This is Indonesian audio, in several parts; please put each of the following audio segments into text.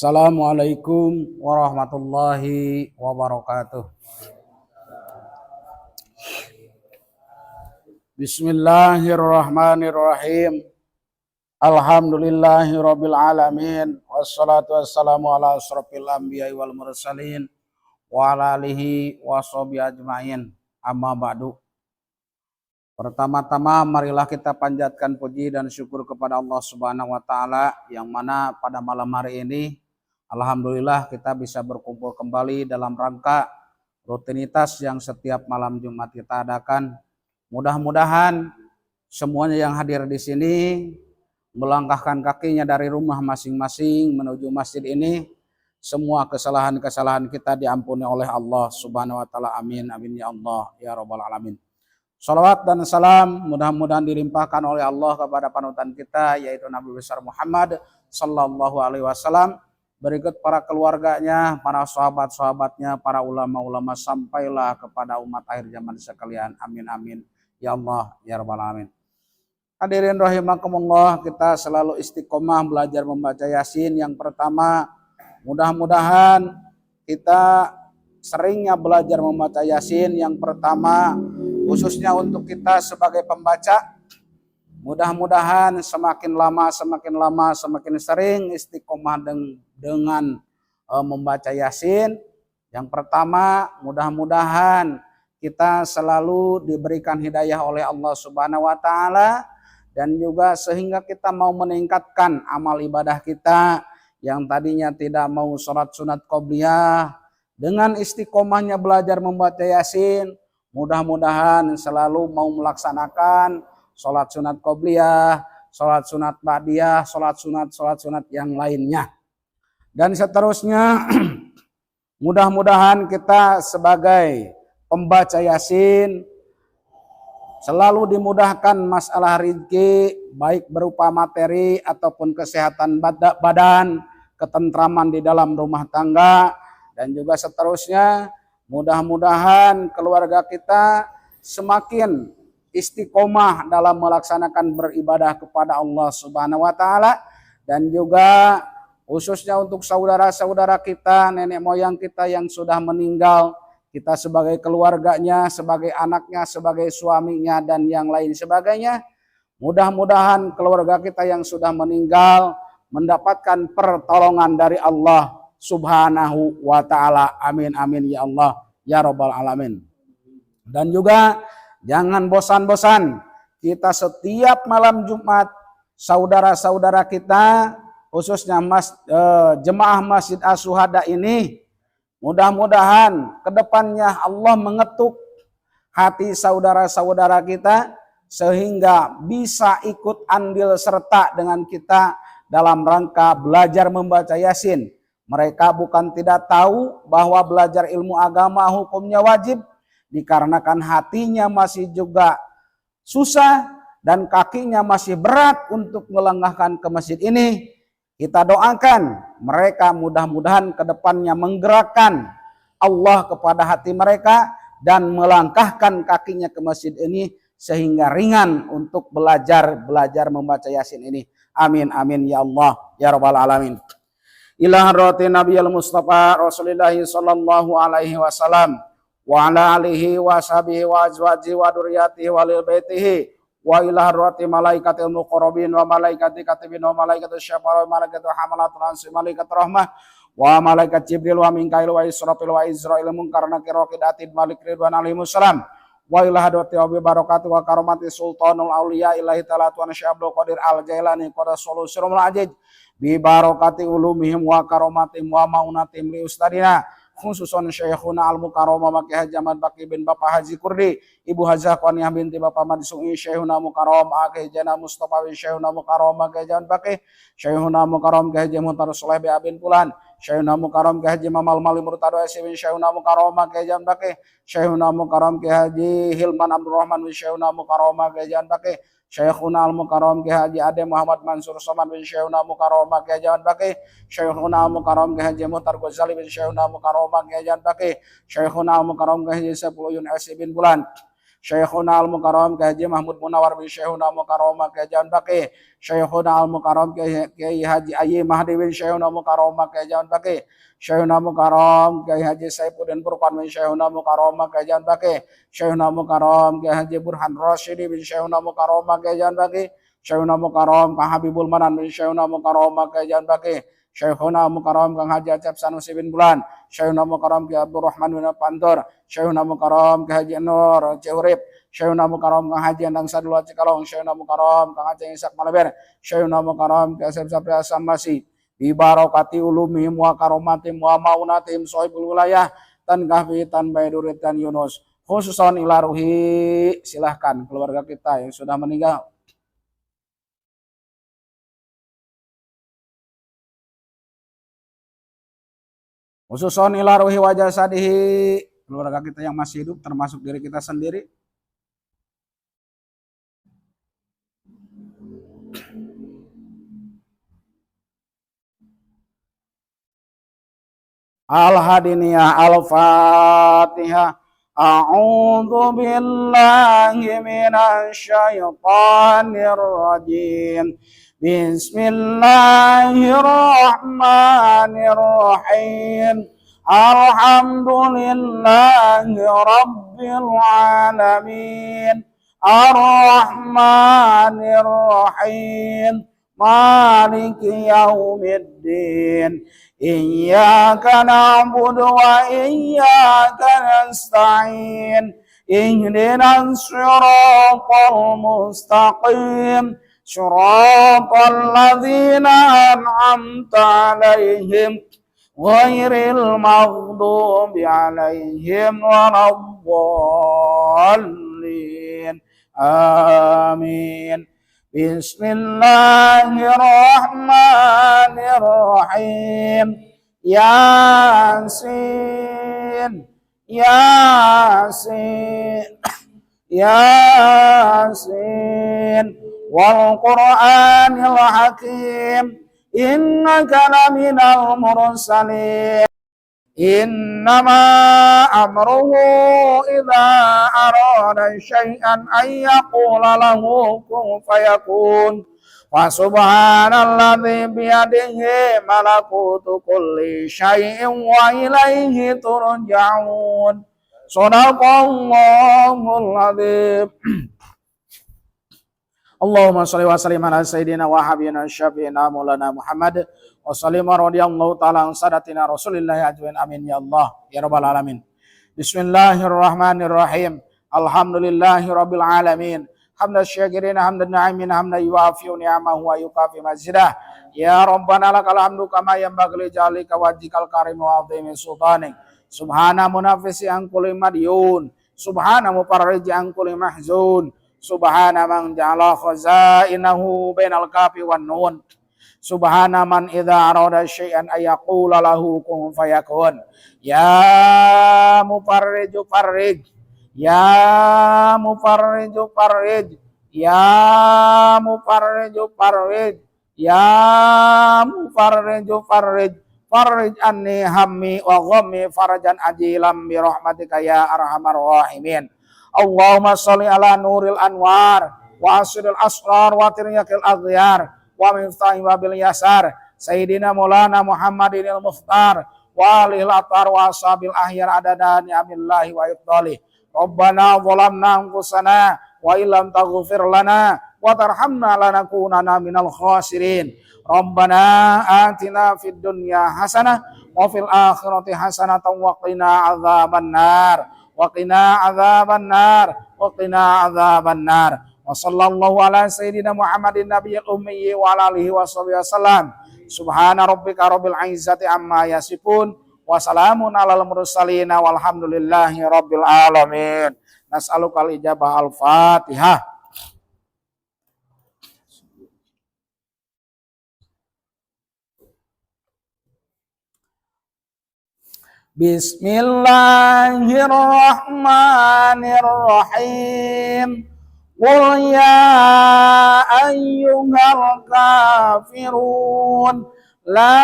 Assalamualaikum warahmatullahi wabarakatuh. Bismillahirrahmanirrahim. Alhamdulillahirabbil alamin. Wassalatu wassalamu ala asyrofil anbiya'i wal mursalin wa ala alihi washabihi ajmain. Amma ba'du. Pertama-tama marilah kita panjatkan puji dan syukur kepada Allah Subhanahu wa taala yang mana pada malam hari ini alhamdulillah kita bisa berkumpul kembali dalam rangka rutinitas yang setiap malam Jumat kita adakan. Mudah-mudahan semuanya yang hadir di sini melangkahkan kakinya dari rumah masing-masing menuju masjid ini, semua kesalahan-kesalahan kita diampuni oleh Allah Subhanahu wa taala. Amin amin ya Allah ya rabbal alamin. Salawat dan salam mudah-mudahan dilimpahkan oleh Allah kepada panutan kita yaitu Nabi besar Muhammad sallallahu alaihi wasallam, berikut para keluarganya, para sahabat-sahabatnya, para ulama-ulama sampailah kepada umat akhir zaman sekalian. Amin amin ya Allah ya rabbal alamin. Hadirin rahimakumullah, kita selalu istiqomah belajar membaca Yasin. Yang pertama, mudah-mudahan kita seringnya belajar membaca Yasin. Yang pertama, khususnya untuk kita sebagai pembaca, mudah-mudahan semakin lama semakin sering istiqomah dengan membaca Yasin. Yang pertama, mudah-mudahan kita selalu diberikan hidayah oleh Allah Subhanahu wa taala, dan juga sehingga kita mau meningkatkan amal ibadah kita yang tadinya tidak mau sholat sunat qobliyah, dengan istiqomahnya belajar membaca Yasin, mudah-mudahan selalu mau melaksanakan sholat sunat qobliyah, sholat sunat ba'diyah, sholat sunat yang lainnya. Dan seterusnya, mudah-mudahan kita sebagai pembaca Yasin selalu dimudahkan masalah rezeki, baik berupa materi ataupun kesehatan badan, ketentraman di dalam rumah tangga, dan juga seterusnya. Mudah-mudahan keluarga kita semakin istiqomah dalam melaksanakan beribadah kepada Allah Subhanahu wa taala, dan juga khususnya untuk saudara-saudara kita, nenek moyang kita yang sudah meninggal, kita sebagai keluarganya, sebagai anaknya, sebagai suaminya, dan yang lain sebagainya. Mudah-mudahan keluarga kita yang sudah meninggal mendapatkan pertolongan dari Allah Subhanahu wa ta'ala. Amin amin ya Allah ya rabbal alamin. Dan juga jangan bosan-bosan kita setiap malam Jumat, saudara-saudara kita khususnya jemaah Masjid Asy-Syuhada ini, mudah-mudahan kedepannya Allah mengetuk hati saudara-saudara kita sehingga bisa ikut andil serta dengan kita dalam rangka belajar membaca Yasin. Mereka bukan tidak tahu bahwa belajar ilmu agama hukumnya wajib, dikarenakan hatinya masih juga susah dan kakinya masih berat untuk melangkahkan ke masjid ini. Kita doakan mereka mudah-mudahan ke depannya menggerakkan Allah kepada hati mereka dan melangkahkan kakinya ke masjid ini sehingga ringan untuk belajar membaca Yasin ini. Amin amin ya Allah ya rabbal alamin. Ila hadrati Nabiyil Mustafa Rasulillah sallallahu alaihi wasallam wa ala alihi wa sahbihi wa azwajihi wa dzurriyyatihi wa lil baitihi wa ila hadrati malaikatil muqarrabin wa malaikati katibin wa malaikatus syafa'a wa malaikatu hamalatul arsi malaikat rahmah wa malaikat Jibril wa Mikail wa Israfil wa Izrail munkar nakir wa qidatin malik ridwan alaihimus salam wa ila hadrati wa barakatuh wa karamati sultanul auliya ilahi ta'ala tuan Syekh Qadir Al-Jailani qadasallahu sirrul ajid bi barakati ulumihim wa karomatim wa maunatim li ustadina khususon Syekhuna al-Mukarramah Maki Haji Ahmad Baki bin Bapak Haji Kurdi, Ibu Hajah Qaniyah binti Bapak Madisui, Syekhuna Mukarramah Aki Jana Mustafa bin Syekhuna Mukarramah Ki Haji Ahmad Baki, Syekhuna Mukarram Ki Haji Muhtar Suleh bin Pulan, Syekhuna Mukarram Ki Haji Mamal Mali Murtado bin Syekhuna Mukarramah Ki Haji Ahmad Baki, Syekhuna Mukarram Ki Haji Hilman Abdul Rahman bin Syekhuna Mukarramah Ki Haji Ahmad Baki, Syekhuna Al-Mukarram Ki Haji Ade Muhammad Mansur Somad bin Syekhuna Mukarramah Ki Haji Ahmad Baki, Syekhuna Al-Mukarram Ki Haji Muhtar Ghazali bin Syekhuna Mukarramah Ki Haji Ahmad Baki, Syekhuna Al-Mukarram Ki Haji Sepuluh Yun bin Bulan, Syekhuna Al-Mukarram Kiai Haji Mahmud Munawar bin Syekhuna Mukarramah Kiai Jawan Baqi, Syekhuna Al-Mukarram Kiai Haji Ayyi Mahdi bin Syekhuna Mukarramah Kiai Jawan Baqi, Syekhuna Mukarram Kiai Haji Saifuddin Burqan bin Syekhuna Mukarramah Kiai Jawan Baqi, Syekhuna Mukarram Kiai Haji Burhan Rasyidi bin Syekhuna Mukarramah Kiai Jawan Baqi, Syekhuna Mukarram Kang Habibul Manan bin Syekhuna Mukarramah Kiai Jawan Baqi, Syekhuna Mukarram Kang Haji Acep Sanusi bin Bulan, Syekhuna Mukarram Kiai Abdurrahman bin Pantur, Syekhuna Mukarram Kiai Haji Nur Ceurip, Syekhuna Mukarram Kang Haji Endang Sadul Cikalong, Syekhuna Mukarram Kang Haji Ishak Malaber, Syekhuna Mukarram Kiai Asep Sapri Asamasi, bi barokati ulumihim wa karomatim wa maunatim sohibul wilayah tan kahfi tan baidurit tan Yunus, khususon ila ruhi, silahkan keluarga kita yang sudah meninggal. Khususon ila ruhi wa jasadihi, keluarga kita yang masih hidup termasuk diri kita sendiri. Al-Hadiniyah Al-Fatihah. A'udzu billahi minasy syaithanir rajim. Bismillahirrahmanirrahim. Alhamdulillahi rabbil alamin. Ar-Rahmanir Rahim. Maliki yaumiddin. Iyyaka na'budu wa iyyaka nasta'in. Ihdinas siratal mustaqim. Siratal ladzina an'amta 'alaihim ghairil maghdubi 'alaihim waladdallin. Amin. Bismillahirrahmanirrahim. Yasin, Yasin, Yasin. Wal Qur'anil Hakim. Innaka laminal mursalin. Innama amruhu idza arada syai'an ay yaqula lahu kun fayakun. Wa subhanalladzi biyadihi malakutu kulli syai'in wa ilaihi turja'un. Shadaqallahul adzim. Allahumma shalli wa sallim ala sayyidina wa habibina syafi'ina maulana Muhammad wa sallim radhiyallahu ta'ala an sadatina Rasulillah ajmain, amin ya Allah ya rabbal alamin. Bismillahirrahmanirrahim. Alhamdulillahi rabbil alamin. Hamdan syakirin hamdan na'imin hamdan yuafi'u ni'amahu wa yukafi mazidah. Ya rabbana lakal hamdu kama yanbaghi li jalika wajhikal karim wa 'azimi sultanik. Subhana munafisi an kulli madyun. Subhana mufarriji an kulli mahzun. Subhana man ja'ala khazainahu bainal kafi wan nun. Subhana man idza arada syai'an ayaqula lahu kun fayakun. Ya mufarriju farrij. Ya mufarriju farrij. Ya mufarriju farrij. Ya mufarriju farrij. Farrij anni hammi wa ghammi farajan ajilan bi rahmatika ya arhamar rahimin. Allahumma sholli ala nuril anwar wa asril asrar wa tiryakil aghyar wa miftahi wabil yasar Sayyidina Maulana Muhammadin al-Mukhtar wa alihil atar wa ashabil ahyar adada ni'amillahi wa ibdalih. Rabbana zalamna anfusana wa illam taghfir lana wa tarhamna lanakunanna minal khasirin. Rabbana atina fid dunya hasanah wa fil akhirati hasanatan wa qina adzabannar. Waqina adzaban nar, waqina adzaban nar. Wa sallallahu ala sayyidina Muhammadin nabiyil ummi wa ala alihi washabihi wasallam. Subhana rabbika rabbil izzati amma yasifun wa salamun alal mursalin walhamdulillahi rabbil alamin. Nas'alukal ijabah al-Fatihah. Bismillahirrahmanirrahim. Qul ya ayyuhal kafirun la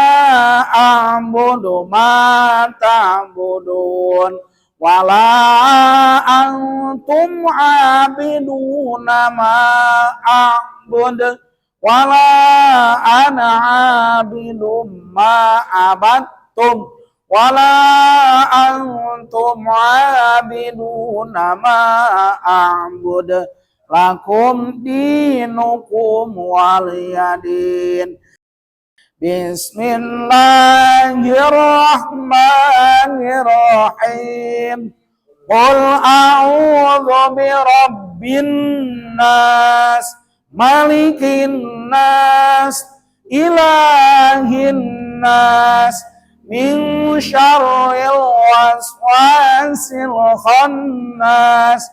a'budu ma ta'budun wala antum abiduna ma a'bud wala ana abidum ma abattum wala antum abiduna ma a'bud lakum dinukum waliyadin. Bismillahirrahmanirrahim. Qul a'udzu birabbin nas, malikin nas, ilahin nas, min syarril waswasil khannas,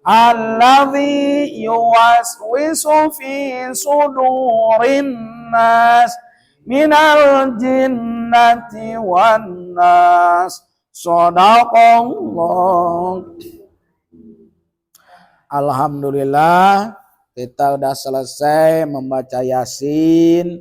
alladzi yuwaswisu fi sudurin nas minal jinnati wan nas. Shadaqallah. Alhamdulillah, kita udah selesai membaca Yasin.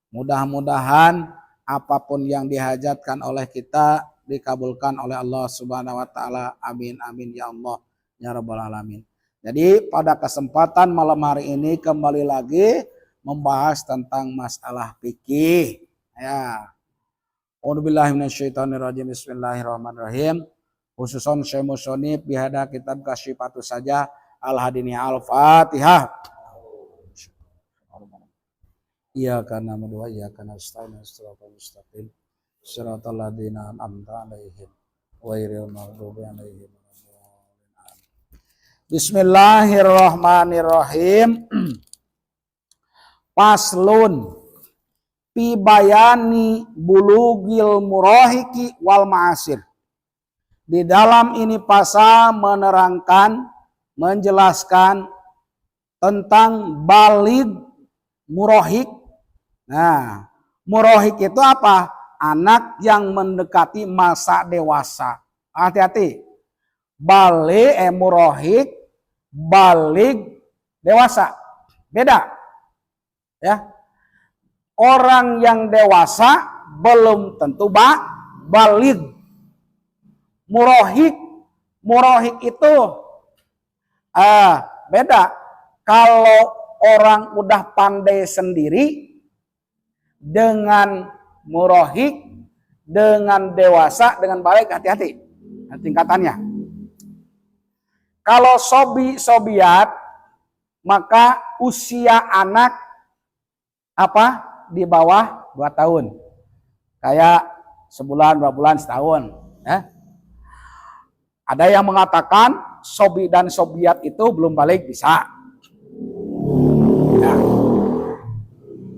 Mudah-mudahan apapun yang dihajatkan oleh kita dikabulkan oleh Allah Subhanahu wa taala. Amin amin ya Allah ya rabbal alamin. Jadi pada kesempatan malam hari ini kembali lagi membahas tentang masalah fikih. Ya. A'udzubillahi minasyaitonirrajim. Bismillahirrahmanirrahim. Khususon Syekh Musonib bihada kitab Kasyifatus saja al-hadini al-Fatihah. Iyyaka na'budu wa iyyaka nasta'in ihdinas mustaqim shiratal ladzina an'amta 'alaihim ghairil maghdubi 'alaihim waladdallin. Bismillahirrahmanirrahim. Paslun fi bayani bulugil murahiki wal ma'asir. Di dalam ini pasal menerangkan, menjelaskan tentang baligh murahik. Nah, murahik itu apa? Anak yang mendekati masa dewasa. Hati-hati. Murahik, baligh dewasa. Beda. Ya. Orang yang dewasa belum tentu baligh. Murahik itu beda. Kalau orang udah pandai sendiri dengan murahik, dengan dewasa, dengan baligh, hati-hati tingkatannya. Kalau sobiat, maka usia anak apa? Di bawah 2 tahun. Kayak sebulan, 2 bulan, setahun. Ya. Ada yang mengatakan sobi dan sobiat itu belum balik bisa. Ya.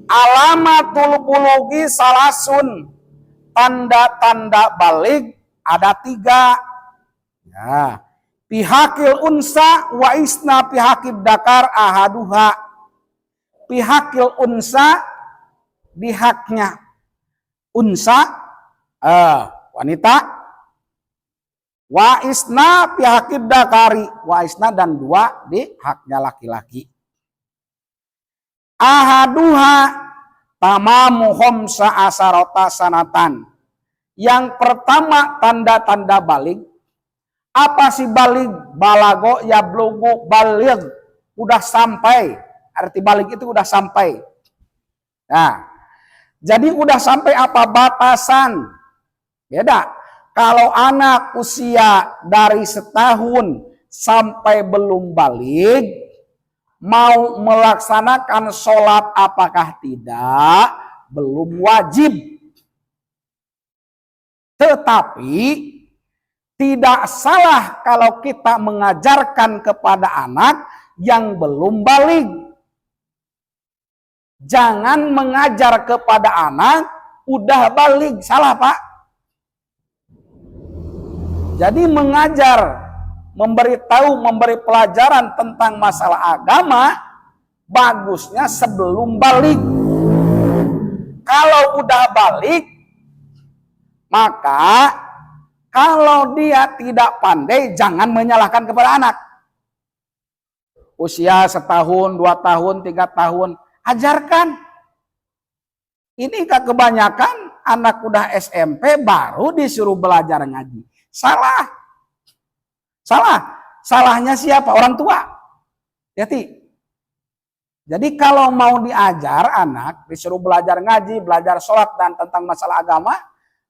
Alamatul bulugi salasun. Tanda-tanda balik ada 3. Ya. Pihakil unsa wa isna pihakid dakar ahaduha. Pihakil unsa di haknya unsa wanita, wa isna pihakid dakari, wa isna dan 2 di haknya laki-laki. Ahaduha tamamu khamsa asarota sanatan. Yang pertama tanda-tanda baligh. Apa sih baligh? Balago ya blogo baligh, udah sampai. Arti baligh itu udah sampai. Nah, jadi udah sampai apa batasan? Beda. Kalau anak usia dari setahun sampai belum baligh, mau melaksanakan sholat apakah tidak? Belum wajib. Tetapi tidak salah kalau kita mengajarkan kepada anak yang belum baligh. Jangan mengajar kepada anak udah baligh, salah Pak. Jadi mengajar, memberitahu, memberi pelajaran tentang masalah agama bagusnya sebelum baligh. Kalau udah baligh, maka kalau dia tidak pandai jangan menyalahkan kepada anak. Usia 1 tahun, 2 tahun, 3 tahun, ajarkan. Ini kebanyakan anak udah SMP baru disuruh belajar ngaji. Salah. Salah. Salahnya siapa? Orang tua. Hati. Jadi kalau mau diajar anak, disuruh belajar ngaji, belajar sholat, dan tentang masalah agama,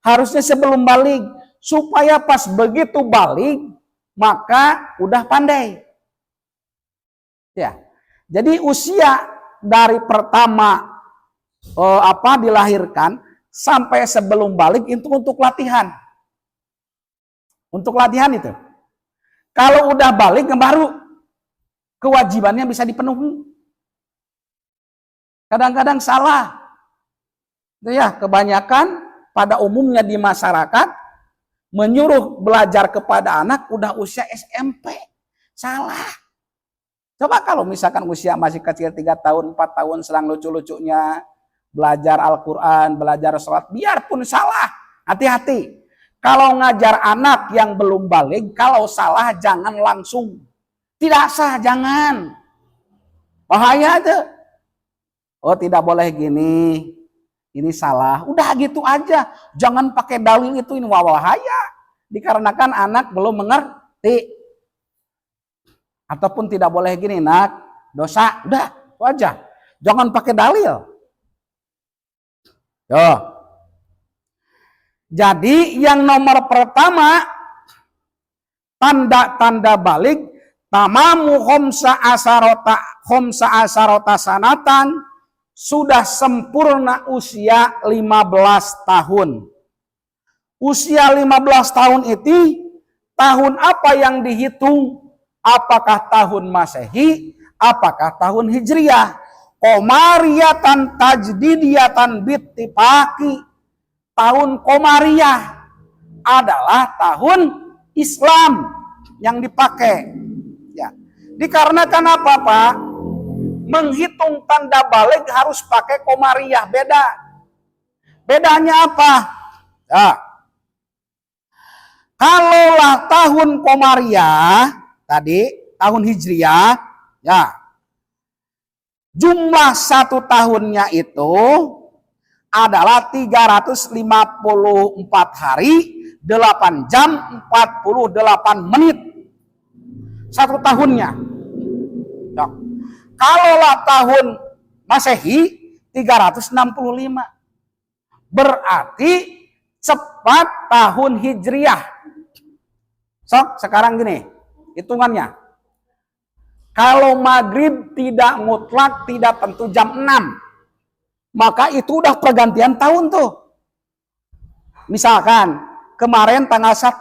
harusnya sebelum balik. Supaya pas begitu balik, maka udah pandai. Ya. Jadi usia dari pertama dilahirkan sampai sebelum balik itu untuk latihan. Untuk latihan itu. Kalau udah balik baru kewajibannya bisa dipenuhi. Kadang-kadang salah. Ya, kebanyakan pada umumnya di masyarakat menyuruh belajar kepada anak udah usia SMP. Salah. Coba kalau misalkan usia masih kecil 3 tahun, 4 tahun sedang lucu-lucunya belajar Al-Quran, belajar sholat, biarpun salah, hati-hati. Kalau ngajar anak yang belum balik, kalau salah jangan langsung. Tidak sah, jangan. Bahaya tuh. Oh, tidak boleh gini. Ini salah. Udah gitu aja. Jangan pakai dalil itu, ini bahaya. Dikarenakan anak belum mengerti. Ataupun tidak boleh gini, nak, dosa. Udah, itu aja. Jangan pakai dalil. Yo. Jadi yang nomor pertama, tanda-tanda balik, tamamu khomsa asarota sanatan, sudah sempurna usia 15 tahun. Usia 15 tahun itu, tahun apa yang dihitung? Apakah tahun Masehi? Apakah tahun Hijriah? Qomariyatan tajdidiyatan bittifaqi. Tahun Qomariyah adalah tahun Islam yang dipakai. Ya. Dikarenakan apa, Pak? Menghitung tanda balik harus pakai Qomariyah, beda. Bedanya apa? Ya. Kalaulah tahun Qomariyah tadi, tahun Hijriah, ya. Jumlah 1 tahunnya itu adalah 354 hari, 8 jam, 48 menit. 1 tahunnya. Ya. Kalaulah tahun Masehi 365. Berarti cepat tahun Hijriah. Sok, sekarang gini, hitungannya. Kalau maghrib tidak mutlak, tidak tentu jam 6. Maka itu udah pergantian tahun tuh. Misalkan kemarin tanggal 1,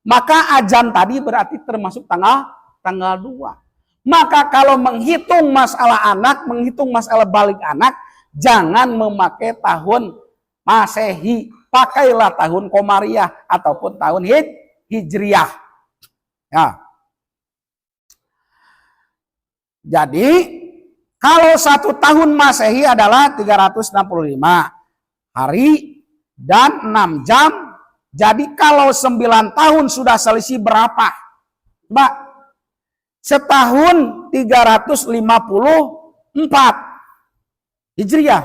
maka azan tadi berarti termasuk tanggal 2. Maka kalau menghitung masalah anak, menghitung masalah balik anak, jangan memakai tahun Masehi, pakailah tahun Qomariyah ataupun tahun Hijriah. Ya. Jadi kalau 1 tahun Masehi adalah 365 hari dan 6 jam. Jadi kalau 9 tahun sudah selisih berapa? Mbak, setahun 354 Hijriah.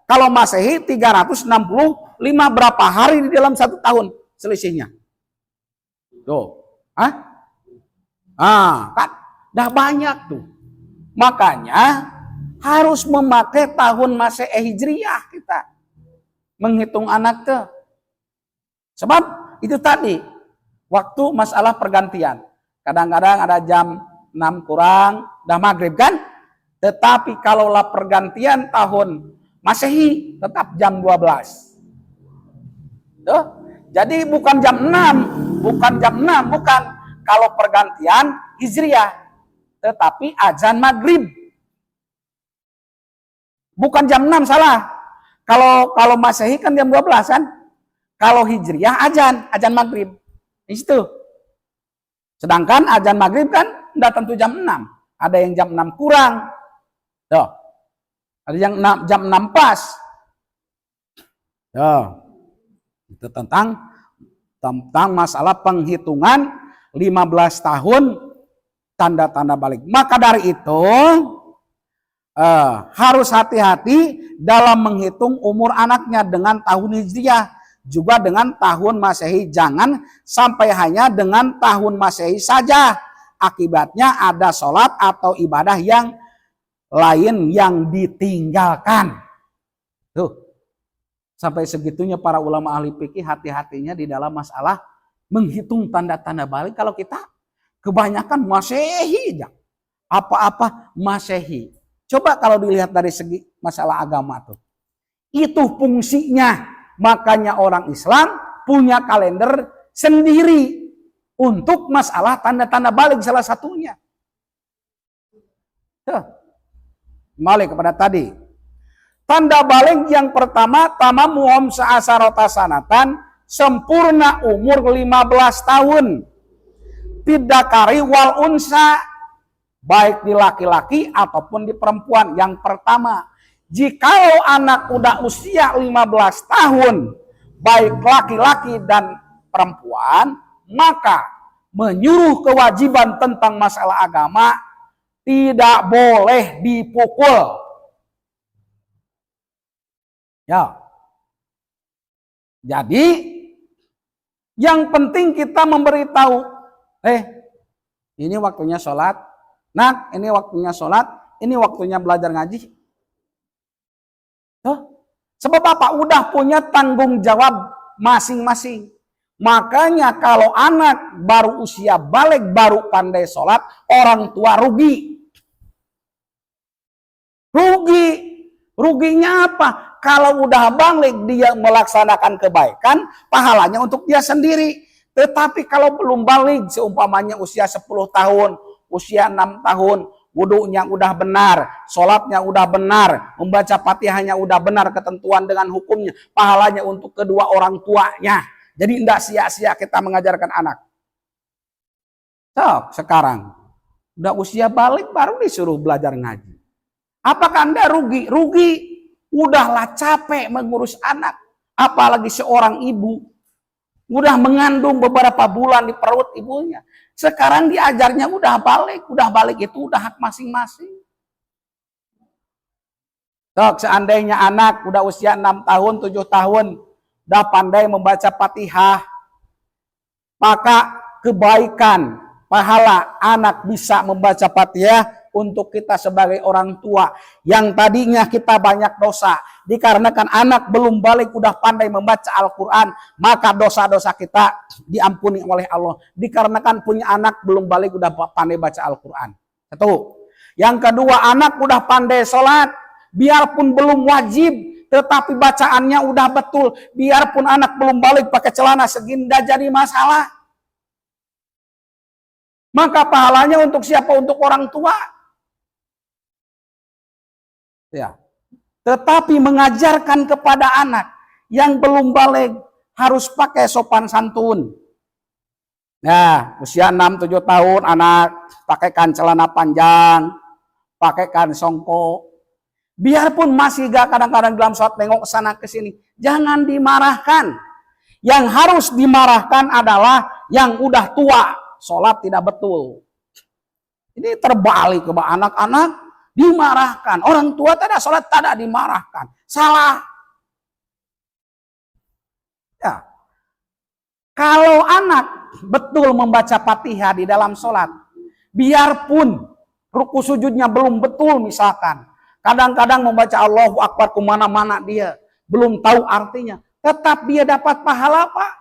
Kalau Masehi 365, berapa hari di dalam 1 tahun selisihnya? Tuh. Kan dah banyak tuh. Makanya harus memakai tahun Masehi Hijriah kita menghitung anak tuh. Sebab itu tadi waktu masalah pergantian. Kadang-kadang ada jam 6 kurang, dah maghrib kan? Tetapi kalaulah pergantian tahun Masehi tetap jam 12. Tuh. Jadi bukan jam 6, bukan. Kalau pergantian Hijriah, tetapi azan maghrib. Bukan jam 6, salah. Kalau Masehi kan jam 12 kan? Kalau Hijriah azan maghrib. Di situ. Sedangkan azan maghrib kan enggak tentu jam 6. Ada yang jam 6 kurang. Tuh. Ada yang jam 6 pas. Tuh. Itu tentang masalah penghitungan 15 tahun tanda-tanda balik. Maka dari itu harus hati-hati dalam menghitung umur anaknya dengan tahun Hijriah. juga dengan tahun Masehi. Jangan sampai hanya dengan tahun Masehi saja. Akibatnya ada sholat atau ibadah yang lain yang ditinggalkan. Tuh. Sampai segitunya para ulama ahli fikih hati-hatinya di dalam masalah menghitung tanda-tanda balik. Kalau kita kebanyakan Masehi aja. Apa-apa Masehi. Coba kalau dilihat dari segi masalah agama tuh. Itu fungsinya. Makanya orang Islam punya kalender sendiri untuk masalah tanda-tanda balik salah satunya. Tuh. Kembali kepada tadi. Tanda balik yang pertama, tamamuhum sa'asarota sanatan, sempurna umur 15 tahun. Bidakari wal unsa, baik di laki-laki ataupun di perempuan. Yang pertama, jikalau anak udah usia 15 tahun, baik laki-laki dan perempuan, maka menyuruh kewajiban tentang masalah agama tidak boleh dipukul. Ya. Jadi yang penting kita memberitahu, ini waktunya sholat, nak, ini waktunya sholat, ini waktunya belajar ngaji. Sebab apa? Udah punya tanggung jawab masing-masing. Makanya kalau anak baru usia balik, baru pandai sholat, orang tua rugi. Ruginya apa? Kalau udah balik dia melaksanakan kebaikan, pahalanya untuk dia sendiri. Tetapi kalau belum balik, seumpamanya usia 10 tahun, usia 6 tahun, wudunya udah benar, sholatnya udah benar, membaca Fatihahnya udah benar ketentuan dengan hukumnya, pahalanya untuk kedua orang tuanya. Jadi tidak sia-sia kita mengajarkan anak. Sekarang udah usia balik baru disuruh belajar ngaji. Apakah Anda rugi? Rugi. Udahlah capek mengurus anak. Apalagi seorang ibu. Udah mengandung beberapa bulan di perut ibunya. Sekarang diajarnya udah balik. Udah balik itu udah hak masing-masing. Seandainya anak udah usia 6 tahun, 7 tahun. Udah pandai membaca Fatihah. Maka kebaikan, pahala anak bisa membaca Fatihah untuk kita sebagai orang tua yang tadinya kita banyak dosa dikarenakan anak belum balik udah pandai membaca Al-Quran, maka dosa-dosa kita diampuni oleh Allah dikarenakan punya anak belum balik udah pandai baca Al-Quran. Satu. Yang kedua, anak udah pandai sholat biarpun belum wajib tetapi bacaannya udah betul, biarpun anak belum balik pakai celana segini tidak jadi masalah, maka pahalanya untuk siapa? Untuk orang tua. Ya. Tetapi mengajarkan kepada anak yang belum balik harus pakai sopan santun. Nah, usia 6-7 tahun anak pakaikan celana panjang, pakaikan songkok. Biarpun masih gak kadang-kadang dalam sholat nengok ke sana ke sini, jangan dimarahkan. Yang harus dimarahkan adalah yang udah tua, sholat tidak betul. Ini terbalik ke anak-anak. Dimarahkan. Orang tua tidak sholat, tidak dimarahkan. Salah. Ya. Kalau anak betul membaca Fatihah di dalam sholat, biarpun ruku sujudnya belum betul misalkan, kadang-kadang membaca Allahu Akbar kemana-mana dia, belum tahu artinya, tetap dia dapat pahala Pak.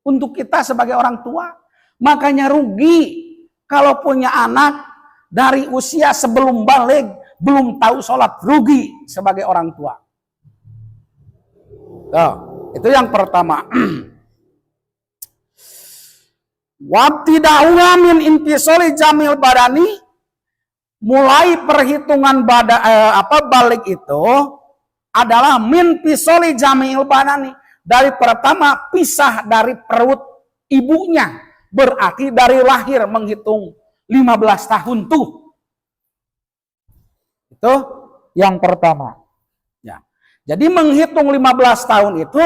Untuk kita sebagai orang tua. Makanya rugi kalau punya anak dari usia sebelum balik, belum tahu sholat, rugi sebagai orang tua. Itu yang pertama. Wabtida'uha min intisoli jamil badani, mulai perhitungan balik itu adalah min pisoli jamil badani. Dari pertama pisah dari perut ibunya, berarti dari lahir menghitung 15 tahun tuh. Itu yang pertama. Ya. Jadi menghitung 15 tahun itu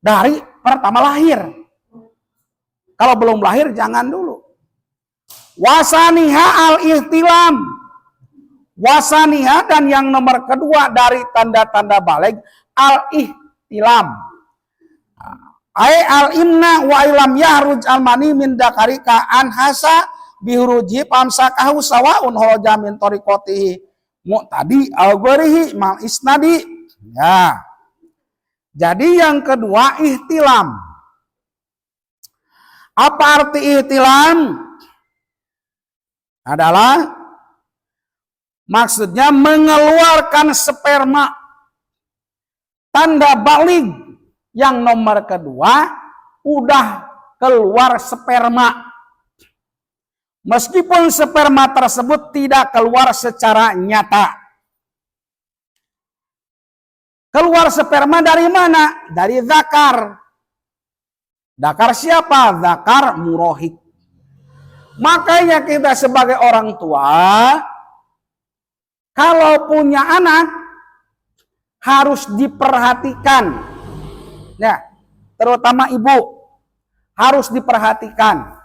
dari pertama lahir. Kalau belum lahir jangan dulu. Wasaniha al-ihtilam. Wasaniha, dan yang nomor kedua dari tanda-tanda balik al-ihtilam. Ai al-imna wa ilam yahruj al-mani min dakarika anhasa bihuruji pamsakahu sawaun horoja min tariqatihi mu'tadi al-gharihi mal isnadi. Ya. Jadi yang kedua ihtilam. Apa arti ihtilam? Adalah maksudnya mengeluarkan sperma. Tanda balik yang nomor kedua udah keluar sperma. Meskipun sperma tersebut tidak keluar secara nyata. Keluar sperma dari mana? Dari zakar. Zakar siapa? Zakar murohik. Makanya kita sebagai orang tua, kalau punya anak, harus diperhatikan. Ya, terutama ibu, harus diperhatikan.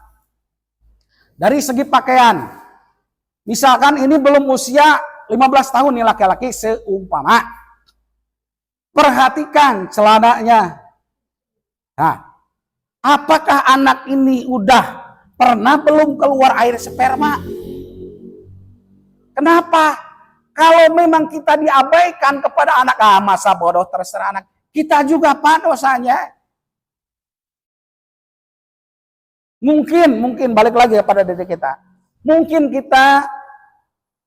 Dari segi pakaian. Misalkan ini belum usia 15 tahun nih laki-laki seumpama. Perhatikan celananya. Nah, apakah anak ini udah pernah belum keluar air sperma? Kenapa? Kalau memang kita diabaikan kepada anak, masa bodoh terserah anak. Kita juga pak dosanya. Mungkin balik lagi pada diri kita. Mungkin kita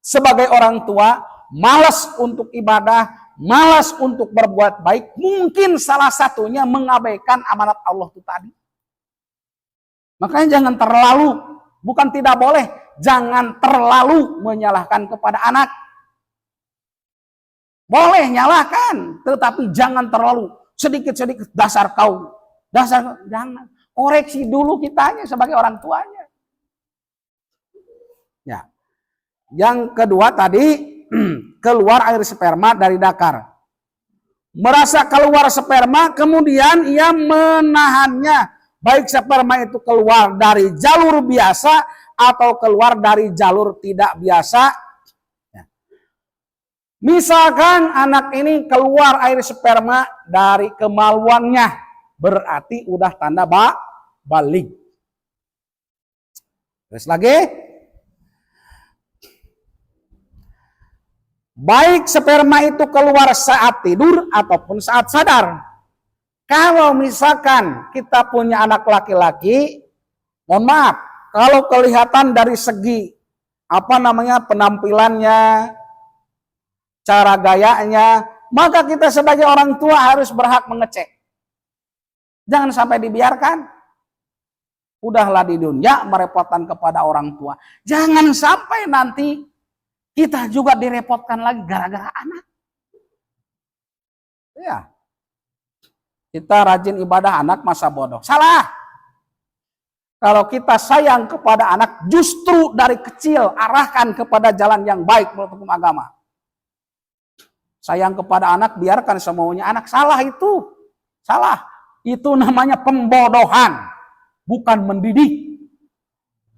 sebagai orang tua malas untuk ibadah, malas untuk berbuat baik. Mungkin salah satunya mengabaikan amanat Allah itu tadi. Makanya jangan terlalu, bukan tidak boleh, jangan terlalu menyalahkan kepada anak. Boleh nyalahkan, tetapi jangan terlalu sedikit-sedikit dasar kau. Jangan. Koreksi dulu kitanya sebagai orang tuanya. Ya. Yang kedua tadi keluar air sperma dari dakar. Merasa keluar sperma, kemudian ia menahannya. Baik sperma itu keluar dari jalur biasa atau keluar dari jalur tidak biasa. Misalkan anak ini keluar air sperma dari kemaluannya, berarti udah tanda balik. Terus lagi, baik sperma itu keluar saat tidur ataupun saat sadar. Kalau misalkan kita punya anak laki-laki, mohon maaf, kalau kelihatan dari segi penampilannya, cara gayanya, maka kita sebagai orang tua harus berhak mengecek. Jangan sampai dibiarkan. Udahlah di dunia merepotkan kepada orang tua. Jangan sampai nanti kita juga direpotkan lagi gara-gara anak. Ya. Kita rajin ibadah anak masa bodoh. Salah. Kalau kita sayang kepada anak, justru dari kecil arahkan kepada jalan yang baik menurut hukum agama. Sayang kepada anak, biarkan semaunya anak. Salah itu. Salah. Itu namanya pembodohan. Bukan mendidik.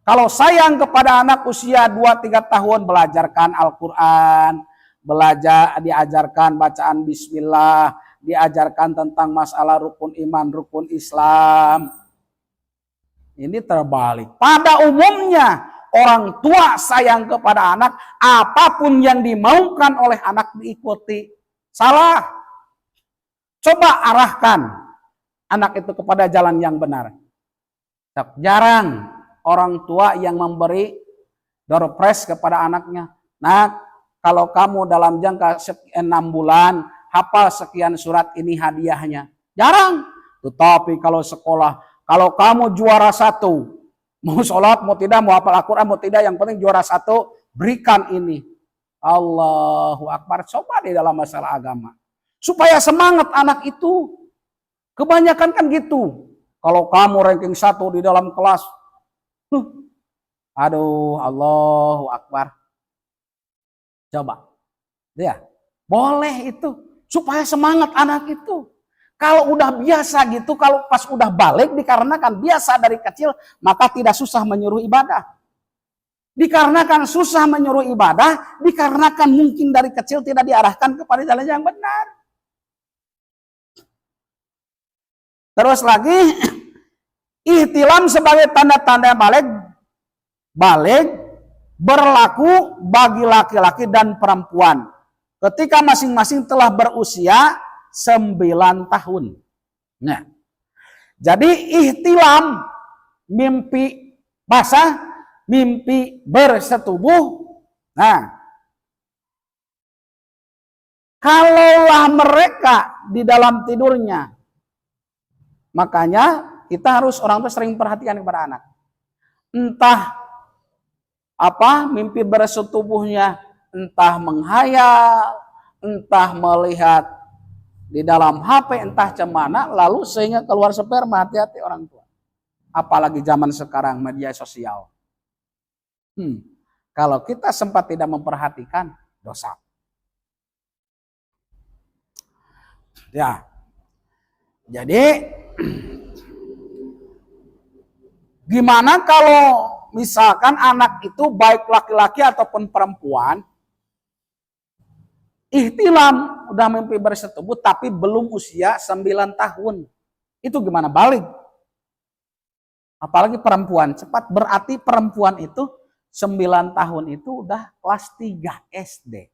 Kalau sayang kepada anak usia 2-3 tahun, belajarkan Al-Quran. Diajarkan bacaan bismillah. Diajarkan tentang masalah rukun iman, rukun Islam. Ini terbalik. Pada umumnya, orang tua sayang kepada anak, apapun yang dimaukan oleh anak diikuti. Salah. Coba arahkan anak itu kepada jalan yang benar. Jarang orang tua yang memberi door prize kepada anaknya. Nah, kalau kamu dalam jangka 6 bulan, hafal sekian surat, ini hadiahnya. Jarang. Tetapi kalau sekolah, kalau kamu juara 1, mau sholat, mau tidak, mau hafal Al-Quran, mau tidak, yang penting juara 1, berikan ini. Allahu Akbar. Coba di dalam masalah agama. Supaya semangat anak itu. Kebanyakan kan gitu. Kalau kamu ranking 1 di dalam kelas. Aduh, Allahu Akbar. Coba. Ya, boleh itu. Supaya semangat anak itu. Kalau udah biasa gitu, kalau pas udah balik dikarenakan biasa dari kecil, maka tidak susah menyuruh ibadah. Dikarenakan susah menyuruh ibadah, dikarenakan mungkin dari kecil tidak diarahkan kepada jalan yang benar. Terus lagi ihtilam sebagai tanda-tanda balik berlaku bagi laki-laki dan perempuan ketika masing-masing telah berusia 9 tahun. Nah, jadi ihtilam mimpi basah, mimpi bersetubuh. Nah, kalaulah mereka di dalam tidurnya, makanya kita harus orang tua sering perhatikan kepada anak. Entah apa mimpi bersetubuhnya, entah menghayal, entah melihat di dalam HP, entah cemana, lalu sehingga keluar sperma. Hati-hati orang tua. Apalagi zaman sekarang media sosial. Kalau kita sempat tidak memperhatikan, dosa. Ya, jadi gimana kalau misalkan anak itu baik laki-laki ataupun perempuan, ihtilam udah mimpi bersetubuh tapi belum usia 9 tahun. Itu gimana balik? Apalagi perempuan, cepat berarti perempuan itu 9 tahun itu udah kelas 3 SD.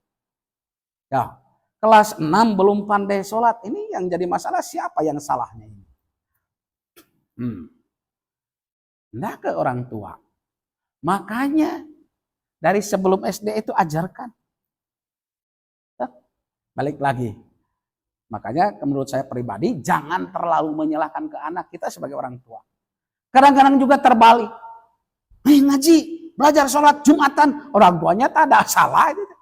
Ya, kelas 6 belum pandai sholat. Ini yang jadi masalah, siapa yang salahnya ini? Nah, ke orang tua. Makanya dari sebelum SD itu ajarkan. Balik lagi. Makanya menurut saya pribadi jangan terlalu menyalahkan ke anak kita sebagai orang tua. Kadang-kadang juga terbalik. Ngaji, belajar sholat Jumatan, orang tuanya tak ada salah. Gitu.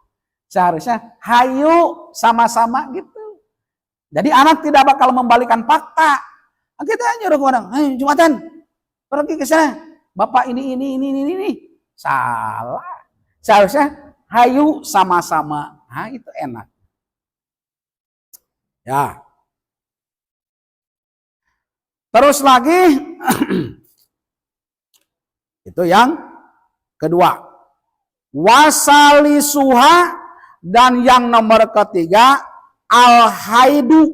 Seharusnya hayu sama-sama gitu. Jadi anak tidak bakal membalikan fakta. Kita nyuruh orang, Jumatan, pergi ke sana. Bapak ini. Salah. Seharusnya hayu sama-sama. Nah, itu enak. Ya. Terus lagi itu yang kedua. Wasalisuha, dan yang nomor ketiga al-haidu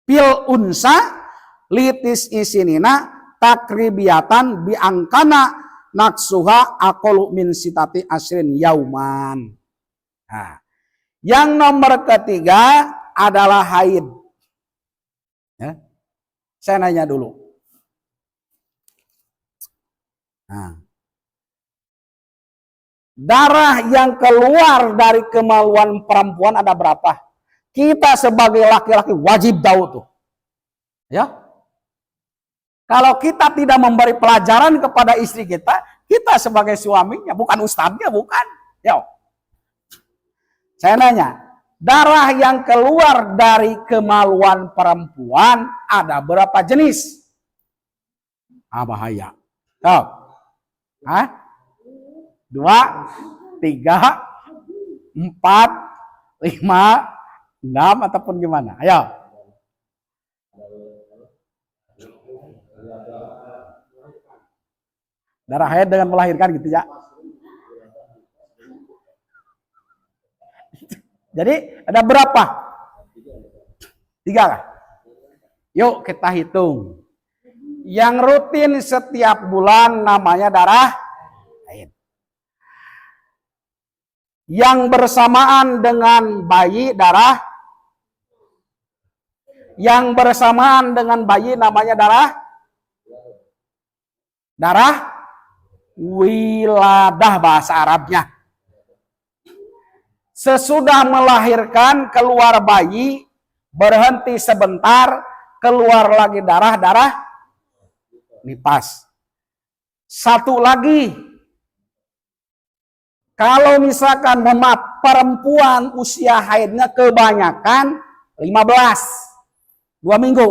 pil unsa litis isinina takribiatan biangkana naksuha aqalu min sitati asrin yauman. Nah, yang nomor ketiga adalah haid. Ya. Saya nanya dulu. Nah, darah yang keluar dari kemaluan perempuan ada berapa? Kita sebagai laki-laki wajib tahu tuh. Ya. Kalau kita tidak memberi pelajaran kepada istri kita, kita sebagai suaminya, bukan ustadznya, bukan. Yo. Saya nanya, darah yang keluar dari kemaluan perempuan ada berapa jenis? Bahaya. Tuh. 2, 3, 4, 5, 6 ataupun gimana? Ayo. Darah haid dengan melahirkan gitu ya. Jadi ada berapa? 3 kan? Yuk kita hitung. Yang rutin setiap bulan namanya darah haid. Yang bersamaan dengan bayi darah. Yang bersamaan dengan bayi namanya darah wiladah bahasa Arabnya. Sesudah melahirkan keluar bayi, berhenti sebentar, keluar lagi darah nifas. Satu lagi, kalau misalkan perempuan usia haidnya kebanyakan 15, 2 minggu.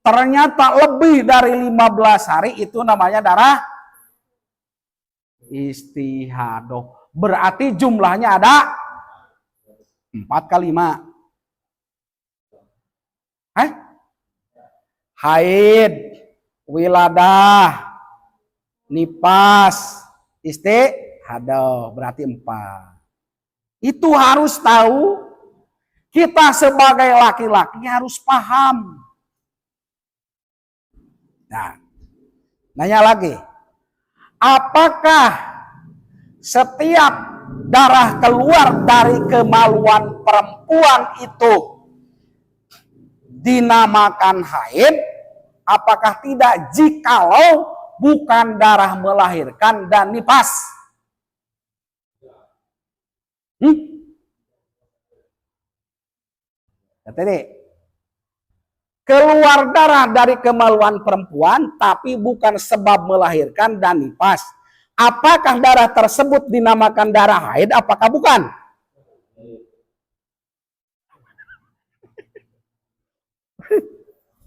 Ternyata lebih dari 15 hari itu namanya darah istihadah. Berarti jumlahnya ada 4 kali 5. Haid, wiladah, nifas, istihadah, berarti 4. Itu harus tahu. Kita sebagai laki-laki harus paham. Nah, nanya lagi. Apakah setiap darah keluar dari kemaluan perempuan itu dinamakan haid? Apakah tidak jikalau bukan darah melahirkan dan nifas? Jadi, keluar darah dari kemaluan perempuan tapi bukan sebab melahirkan dan nifas. Apakah darah tersebut dinamakan darah haid? Apakah bukan?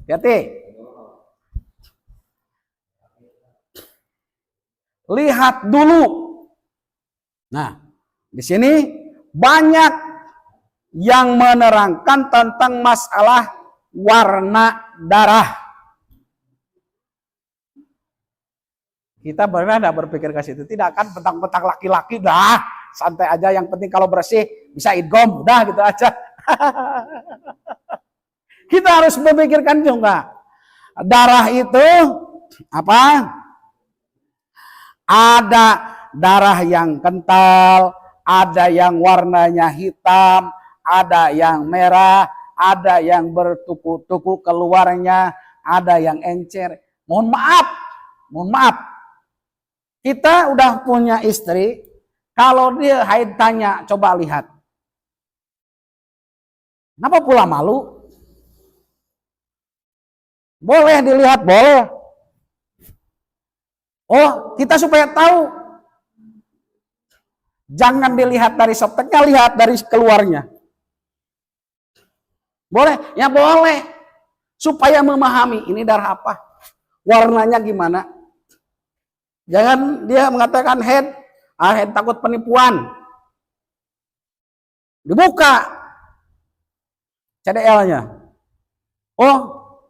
Hati. Lihat dulu. Nah, di sini banyak yang menerangkan tentang masalah warna darah. Kita pernah tidak berpikir ke situ? Tidak kan, petang-petang laki-laki dah, santai aja, yang penting kalau bersih bisa idgham, udah gitu aja. Kita harus memikirkan juga. Darah itu apa? Ada darah yang kental, ada yang warnanya hitam, ada yang merah, ada yang bertuku-tuku keluarnya, ada yang encer. Mohon maaf. Kita udah punya istri, kalau dia haid tanya, coba lihat. Kenapa pula malu? Boleh dilihat, boleh. Oh, kita supaya tahu. Jangan dilihat dari softteknya, lihat dari keluarnya. Boleh? Ya boleh. Supaya memahami ini darah apa, warnanya gimana. Jangan dia mengatakan head takut penipuan. Dibuka CDL-nya. Oh,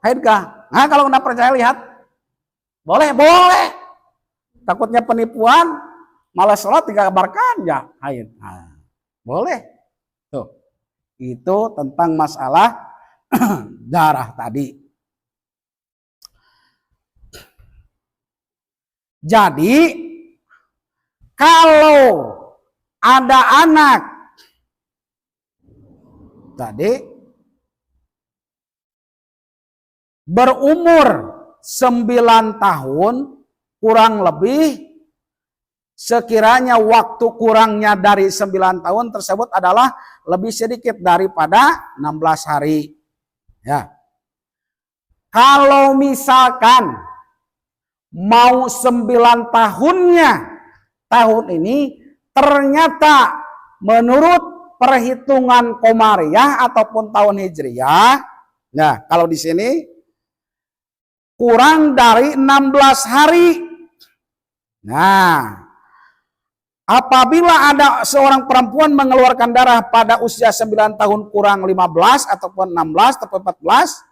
head kah? Nah, kalau nggak percaya lihat. Boleh. Takutnya penipuan, malah sholat dikabarkan ya haid. Nah, boleh. Tuh. Itu tentang masalah darah tadi. Jadi kalau ada anak tadi berumur 9 tahun kurang lebih, sekiranya waktu kurangnya dari 9 tahun tersebut adalah lebih sedikit daripada 16 hari. Ya. Kalau misalkan mau 9 tahunnya tahun ini ternyata menurut perhitungan Komariah ataupun tahun Hijriyah, nah kalau di sini kurang dari 16 hari. Nah, apabila ada seorang perempuan mengeluarkan darah pada usia 9 tahun kurang 15 ataupun 16 ataupun 14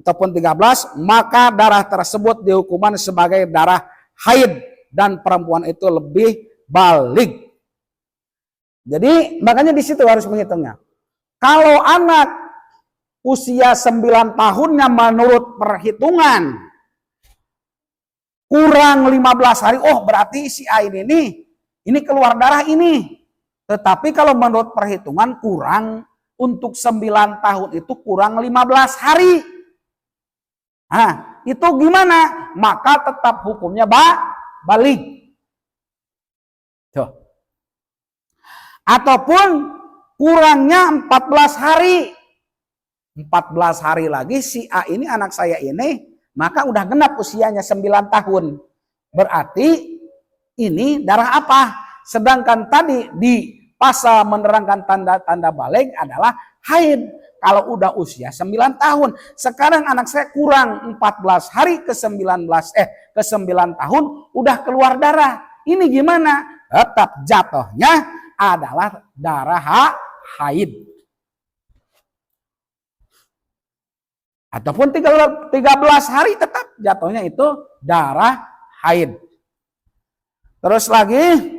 ataupun 13, maka darah tersebut dihukuman sebagai darah haid dan perempuan itu lebih baligh. Jadi makanya di situ harus menghitungnya. Kalau anak usia 9 tahunnya menurut perhitungan kurang 15 hari, oh berarti si A ini keluar darah ini. Tetapi kalau menurut perhitungan kurang untuk 9 tahun itu kurang 15 hari. Nah, itu gimana? Maka tetap hukumnya baligh. Tuh. Ataupun kurangnya 14 hari. 14 hari lagi si A ini, anak saya ini, maka udah genap usianya 9 tahun. Berarti ini darah apa? Sedangkan tadi di pasal menerangkan tanda-tanda baligh adalah haid. Kalau udah usia 9 tahun. Sekarang anak saya kurang 14 hari ke 9 tahun udah keluar darah. Ini gimana? Tetap jatuhnya adalah darah haid. Ataupun 13 hari tetap jatuhnya itu darah haid. Terus lagi,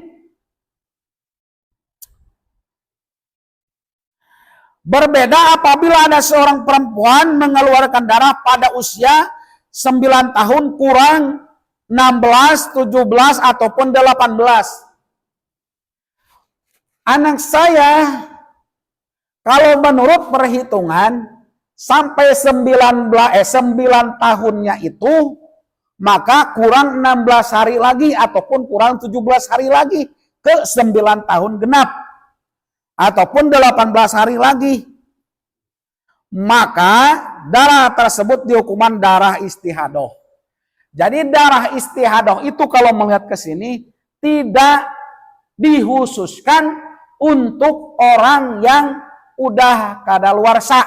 berbeda apabila ada seorang perempuan mengeluarkan darah pada usia 9 tahun kurang 16, 17 ataupun 18. Anak saya kalau menurut perhitungan sampai 9 tahunnya itu maka kurang 16 hari lagi ataupun kurang 17 hari lagi ke 9 tahun genap ataupun 18 hari lagi. Maka darah tersebut dihukuman darah istihadah. Jadi darah istihadah itu kalau melihat ke sini tidak dikhususkan untuk orang yang udah kadaluarsa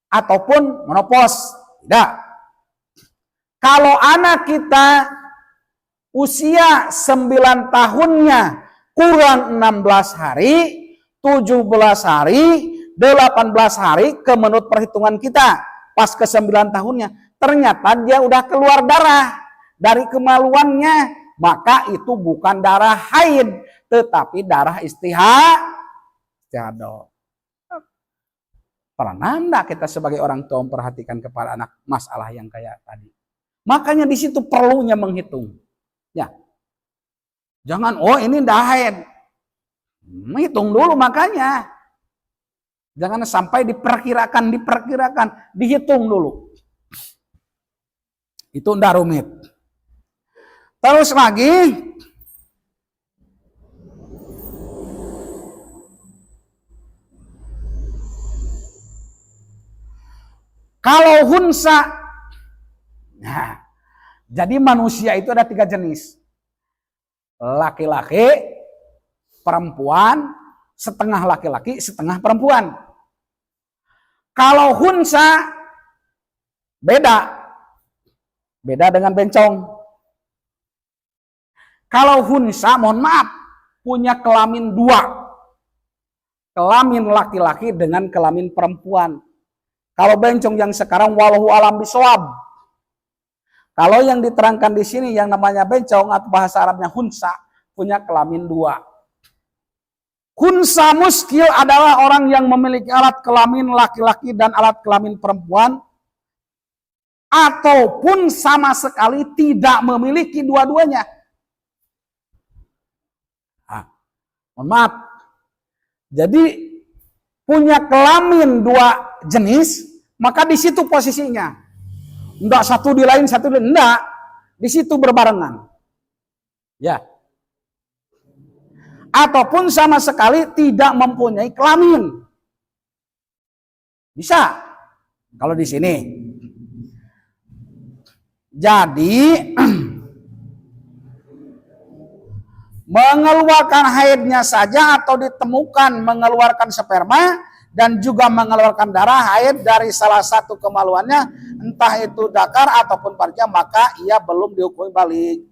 ataupun menopause. Tidak. Kalau anak kita usia 9 tahunnya kurang 16 hari, 17 hari, 18 hari ke menurut perhitungan kita pas ke 9 tahunnya ternyata dia udah keluar darah dari kemaluannya, maka itu bukan darah haid tetapi darah istihadah. Pernah enggak kita sebagai orang tua memperhatikan kepada anak masalah yang kayak tadi? Makanya di situ perlunya menghitung. Ya. Jangan ini ndak haid. Hitung dulu makanya. Jangan sampai diperkirakan, dihitung dulu. Itu ndak rumit. Terus lagi kalau hunsa, nah, jadi manusia itu ada 3 jenis. Laki-laki, perempuan, setengah laki-laki, setengah perempuan. Kalau hunsa, beda dengan bencong. Kalau hunsa, mohon maaf, punya kelamin 2. Kelamin laki-laki dengan kelamin perempuan. Kalau bencong yang sekarang wallahu alam bisawab. Kalau yang diterangkan di sini yang namanya bencong atau bahasa Arabnya hunsa punya kelamin 2. Hunsa muskil adalah orang yang memiliki alat kelamin laki-laki dan alat kelamin perempuan ataupun sama sekali tidak memiliki dua-duanya. Mohon maaf. Jadi punya kelamin 2 jenis, maka di situ posisinya. Enggak satu di lain, satu di lain. Enggak. Di situ berbarengan. Ya. Ataupun sama sekali tidak mempunyai kelamin. Bisa. Kalau di sini. Jadi mengeluarkan haidnya saja atau ditemukan mengeluarkan sperma dan juga mengeluarkan darah haid dari salah satu kemaluannya, entah itu dakar ataupun farja, maka ia belum dihukumi balik.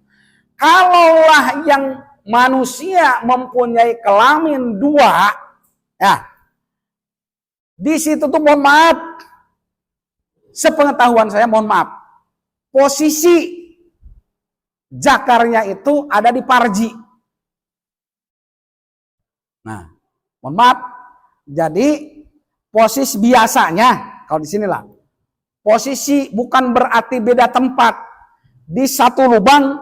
Kalaulah yang manusia mempunyai kelamin 2, ya, di situ tuh mohon maaf, sepengetahuan saya mohon maaf, posisi jakarnya itu ada di parji. Nah, mohon maaf, jadi posisi biasanya kalau di sinilah posisi bukan berarti beda tempat, di satu lubang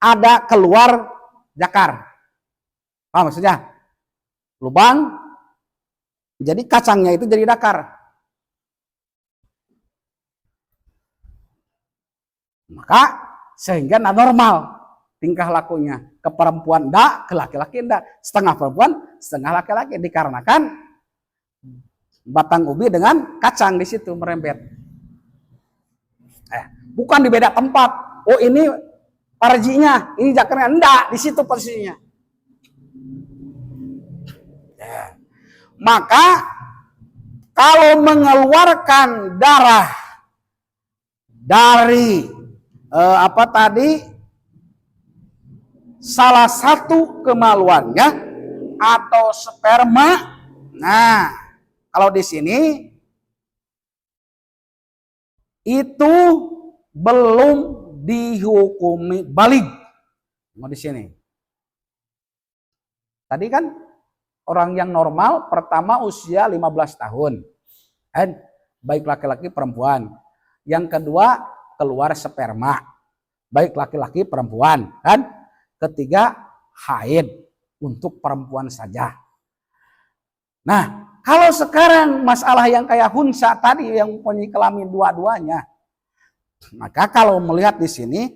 ada keluar jakar. Paham maksudnya? Lubang, jadi kacangnya itu jadi dakar. Maka sehingga normal tingkah lakunya. Ke perempuan enggak, ke laki-laki enggak. Setengah perempuan, setengah laki-laki. Dikarenakan batang ubi dengan kacang di situ merembet. Bukan di beda tempat. Oh ini parjinya, ini jakarnya. Enggak, di situ posisinya. Ya. Maka kalau mengeluarkan darah dari salah satu kemaluannya atau sperma, nah kalau di sini itu belum dihukumi balik. Mau di sini. Tadi kan orang yang normal pertama usia 15 tahun. Baik laki-laki perempuan. Yang kedua keluar sperma, baik laki-laki perempuan kan. Ketiga, haid untuk perempuan saja. Nah, kalau sekarang masalah yang kayak hunsa tadi yang mempunyai kelamin dua-duanya, maka kalau melihat di sini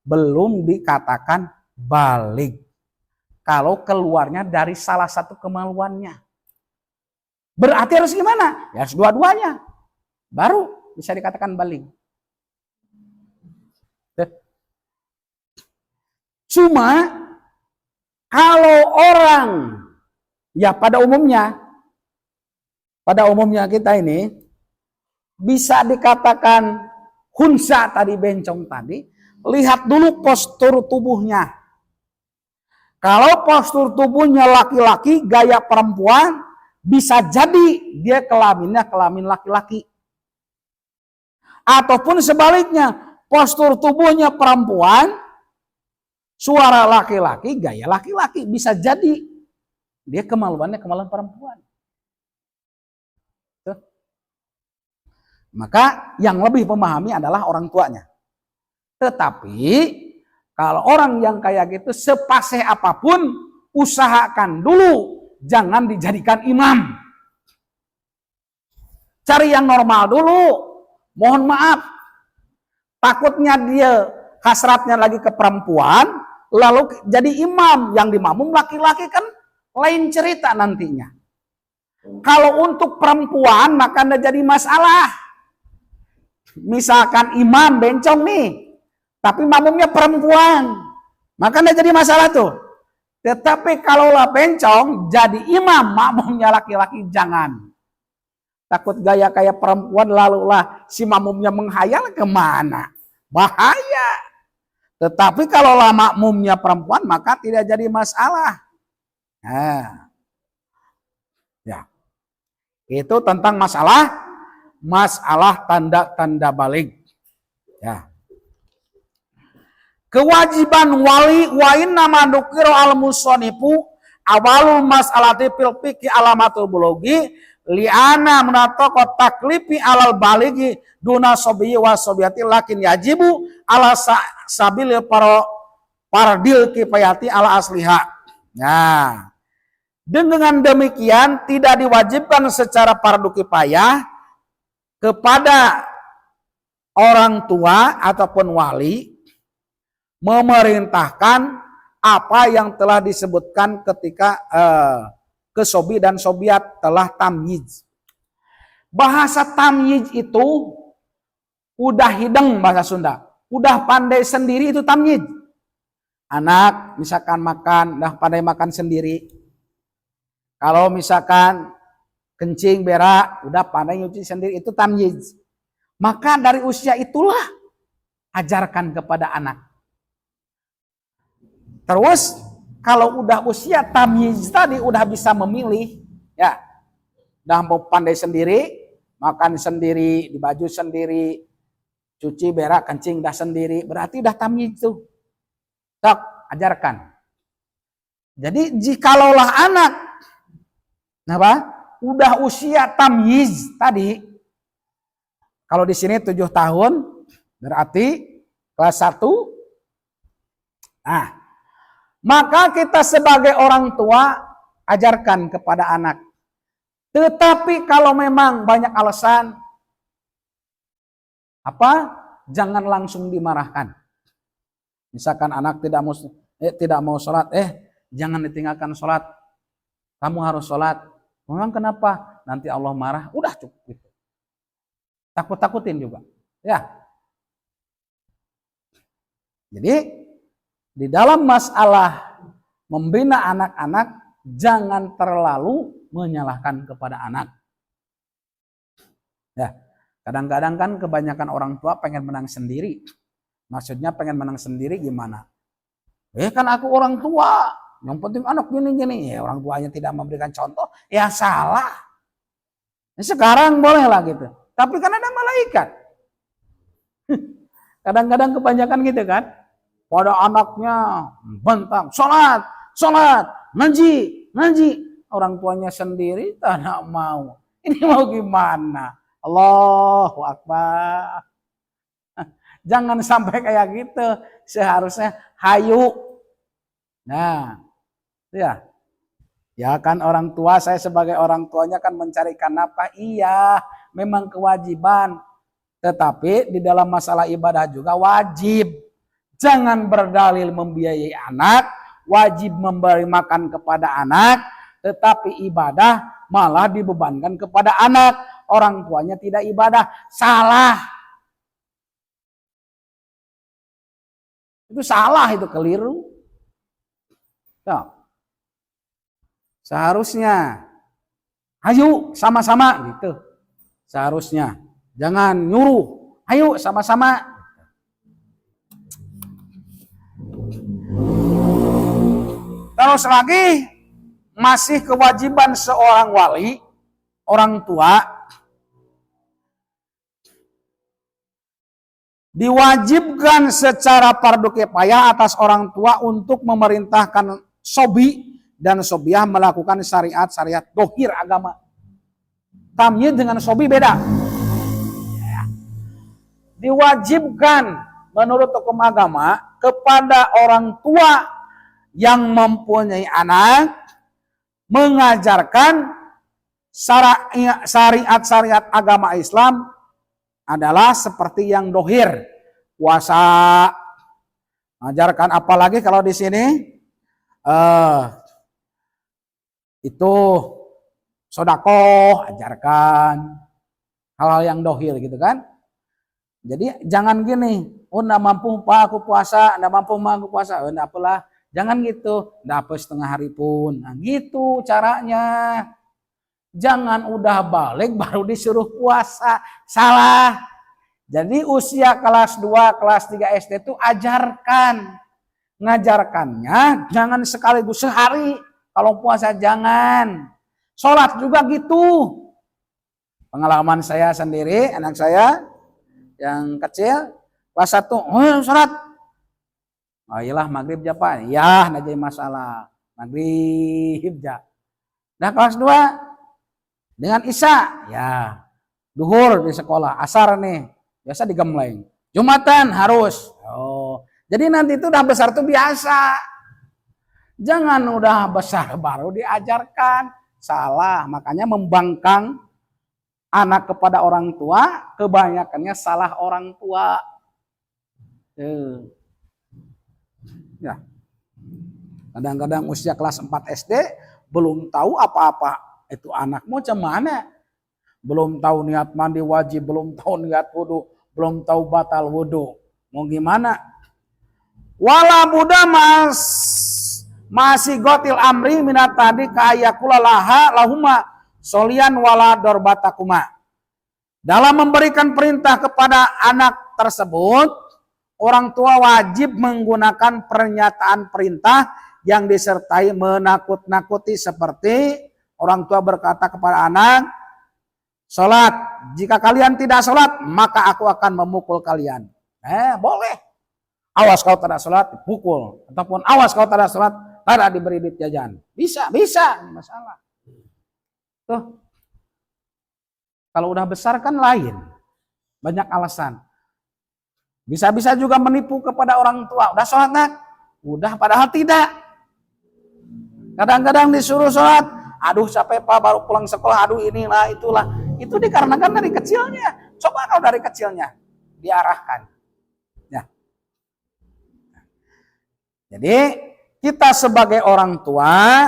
belum dikatakan balig. Kalau keluarnya dari salah satu kemaluannya. Berarti harus gimana? Ya harus dua-duanya. Baru bisa dikatakan balig. Cuma kalau orang, ya pada umumnya kita ini bisa dikatakan hunsa tadi, bencong tadi, lihat dulu postur tubuhnya. Kalau postur tubuhnya laki-laki, gaya perempuan, bisa jadi dia kelaminnya kelamin laki-laki. Ataupun sebaliknya, postur tubuhnya perempuan, suara laki-laki, gaya laki-laki. Bisa jadi dia kemaluannya kemaluan perempuan. Tuh. Maka yang lebih memahami adalah orang tuanya. Tetapi kalau orang yang kayak gitu, sepasih apapun, usahakan dulu jangan dijadikan imam. Cari yang normal dulu. Mohon maaf, takutnya dia hasratnya lagi ke perempuan, lalu jadi imam. Yang dimamum laki-laki kan lain cerita nantinya. Kalau untuk perempuan maka anda jadi masalah. Misalkan imam bencong nih, tapi makmumnya perempuan, maka anda jadi masalah tuh. Tetapi kalaulah bencong jadi imam, makmumnya laki-laki, jangan. Takut gaya kayak perempuan lalulah si makmumnya menghayal kemana. Bahaya. Tetapi kalaulah makmumnya perempuan maka tidak jadi masalah. Nah, ya. Itu tentang masalah tanda-tanda balig. Ya. Kewajiban wali wa inna ma dzukira al musanifu awalul mas'alati fil fiqhi alamatul bulughi li'ana munataqat taklifi alal baligi duna sobiyi wa sobiyati lakin yajibu ala sabil paradil kifayati ala asliha. Nah, dengan demikian tidak diwajibkan secara fardu kifayah kepada orang tua ataupun wali memerintahkan apa yang telah disebutkan ketika kesobi dan sobiat telah tamyiz. Bahasa tamyiz itu udah hideng bahasa Sunda. Udah pandai sendiri itu tamyiz. Anak misalkan makan, udah pandai makan sendiri. Kalau misalkan kencing, berak, udah pandai nyuci sendiri, itu tamyiz. Maka dari usia itulah ajarkan kepada anak. Terus kalau udah usia tamyiz tadi udah bisa memilih, ya, udah mau pandai sendiri, makan sendiri, di baju sendiri, cuci, berak, kencing dah sendiri, berarti udah tamyiz tuh. Tok, ajarkan. Jadi jikalaulah anak, apa? Udah usia tamyiz tadi, kalau di sini 7 tahun, berarti kelas 1. Nah, maka kita sebagai orang tua ajarkan kepada anak. Tetapi kalau memang banyak alasan, jangan langsung dimarahkan. Misalkan anak tidak mau sholat, jangan ditinggalkan sholat. Kamu harus sholat. Memang kenapa? Nanti Allah marah. Udah cukup gitu. Takut-takutin juga. Ya. Jadi di dalam masalah membina anak-anak jangan terlalu menyalahkan kepada anak. Ya, kadang-kadang kan kebanyakan orang tua pengen menang sendiri. Maksudnya pengen menang sendiri gimana? Kan aku orang tua, yang penting anak gini-gini. Ya, orang tuanya tidak memberikan contoh, ya salah. Sekarang boleh lah gitu. Tapi kan ada malaikat. Kadang-kadang kebanyakan gitu kan. Pada anaknya bentang, sholat, ngaji. Orang tuanya sendiri tidak mau. Ini mau gimana? Allahu Akbar. Jangan sampai kayak gitu. Seharusnya hayu. Nah, ya. Ya kan orang tua, saya sebagai orang tuanya kan mencarikan nafkah. Iya, memang kewajiban. Tetapi di dalam masalah ibadah juga wajib. Jangan berdalil membiayai anak, wajib memberi makan kepada anak, tetapi ibadah malah dibebankan kepada anak. Orang tuanya tidak ibadah, salah. Itu salah, itu keliru. Nah, seharusnya, ayo sama-sama gitu. Seharusnya, jangan nyuruh, ayo sama-sama. Terus lagi, masih kewajiban seorang wali, orang tua, diwajibkan secara fardu kifayah atas orang tua untuk memerintahkan sobi dan sobiah melakukan syariat-syariat dohir agama. Tamyiz dengan sobi beda. Diwajibkan menurut hukum agama kepada orang tua yang mempunyai anak mengajarkan syariat-syariat agama Islam adalah seperti yang dohir, puasa, mengajarkan apalagi kalau di sini itu sodakoh, ajarkan hal-hal yang dohir gitu kan. Jadi jangan gini, oh enggak mampu pak aku puasa, enggak mampu aku puasa, oh enggak apalah, jangan gitu, enggak apa setengah hari pun, nah gitu caranya. Jangan udah balik baru disuruh puasa, salah. Jadi usia kelas 2, kelas 3 SD itu ajarkan, ngajarkannya jangan sekaligus sehari. Kalau puasa jangan. Sholat juga gitu. Pengalaman saya sendiri, anak saya yang kecil, kelas 1, oh sholat. Oh iyalah maghrib ja Pak. Ya, enggak jadi masalah. Maghrib ja. Nah kelas 2 dengan isya, ya. Duhur di sekolah, asar nih. Biasa digembleng. Jumatan harus. Oh. Jadi nanti itu udah besar tuh biasa. Jangan udah besar baru diajarkan. Salah. Makanya membangkang anak kepada orang tua, kebanyakannya salah orang tua. Ya. Kadang-kadang usia kelas 4 SD belum tahu apa-apa. Itu anak mau cemana? Belum tahu niat mandi wajib, belum tahu niat wudu, belum tahu batal wudu. Mau gimana? Wala buddha masih gotil amri minat tadi kayakula laha lahuma solian wala dorbatakuma. Dalam memberikan perintah kepada anak tersebut, orang tua wajib menggunakan pernyataan perintah yang disertai menakut-nakuti seperti orang tua berkata kepada anak, sholat, jika kalian tidak sholat, maka aku akan memukul kalian. Boleh. Awas kau tidak sholat, dipukul. Ataupun awas kau tidak sholat, tidak diberi duit jajan. Bisa, masalah. Tuh. Kalau udah besar kan lain. Banyak alasan. Bisa-bisa juga menipu kepada orang tua. Udah sholat nak? Udah, padahal tidak. Kadang-kadang disuruh sholat, aduh capek Pak baru pulang sekolah, aduh inilah itulah. Itu dikarenakan dari kecilnya. Coba kalau dari kecilnya diarahkan. Ya. Jadi kita sebagai orang tua